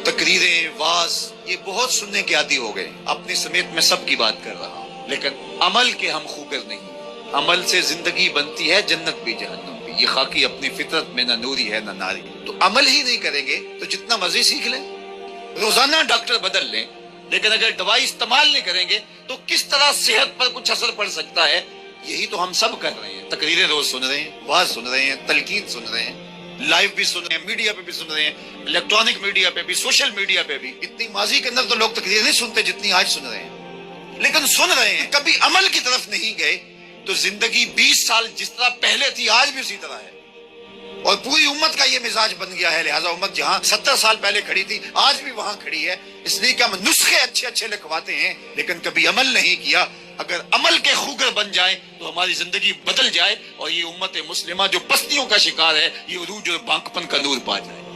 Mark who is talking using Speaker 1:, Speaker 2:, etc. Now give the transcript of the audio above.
Speaker 1: तकरीरें, was, ये बहुत सुनने के आदी हो गए। अपने समेत मैं सब की बात कर रहा हूँ, लेकिन अमल के हम खूगर नहीं। अमल से जिंदगी बनती है, जन्नत भी जहन्नम भी। ये खाकी अपनी फितरत में ना नूरी है ना नारी। तो अमल ही नहीं करेंगे तो जितना मर्जी सीख लें, रोजाना डॉक्टर बदल लें, लेकिन अगर दवाई इस्तेमाल नहीं करेंगे तो किस तरह सेहत पर कुछ असर पड़ सकता है। यही तो हम सब कर रहे हैं। तकरीरें रोज सुन रहे हैं, वाज सुन रहे हैं, तलकीन सुन रहे हैं, लाइव भी सुन रहे हैं, मीडिया पे भी सुन रहे हैं, इलेक्ट्रॉनिक मीडिया पे भी, सोशल मीडिया पे भी। इतनी माजी के अंदर तो लोग तकरीर नहीं सुनते जितनी आज सुन रहे हैं, लेकिन सुन रहे हैं, कभी अमल की तरफ नहीं गए। तो जिंदगी 20 साल जिस तरह पहले थी आज भी उसी तरह है, और पूरी उम्मत का ये मिजाज बन गया है। लिहाजा उम्मत जहां 70 साल पहले खड़ी थी आज भी वहां खड़ी है। इसलिए कि हम नुस्खे अच्छे अच्छे लिखवाते हैं लेकिन कभी अमल नहीं किया। अगर अमल के खूगर बन जाए तो हमारी जिंदगी बदल जाए और ये उम्मत मुस्लिमा जो पस्तियों का शिकार है ये उरूज और बांकपन का नूर पा जाए।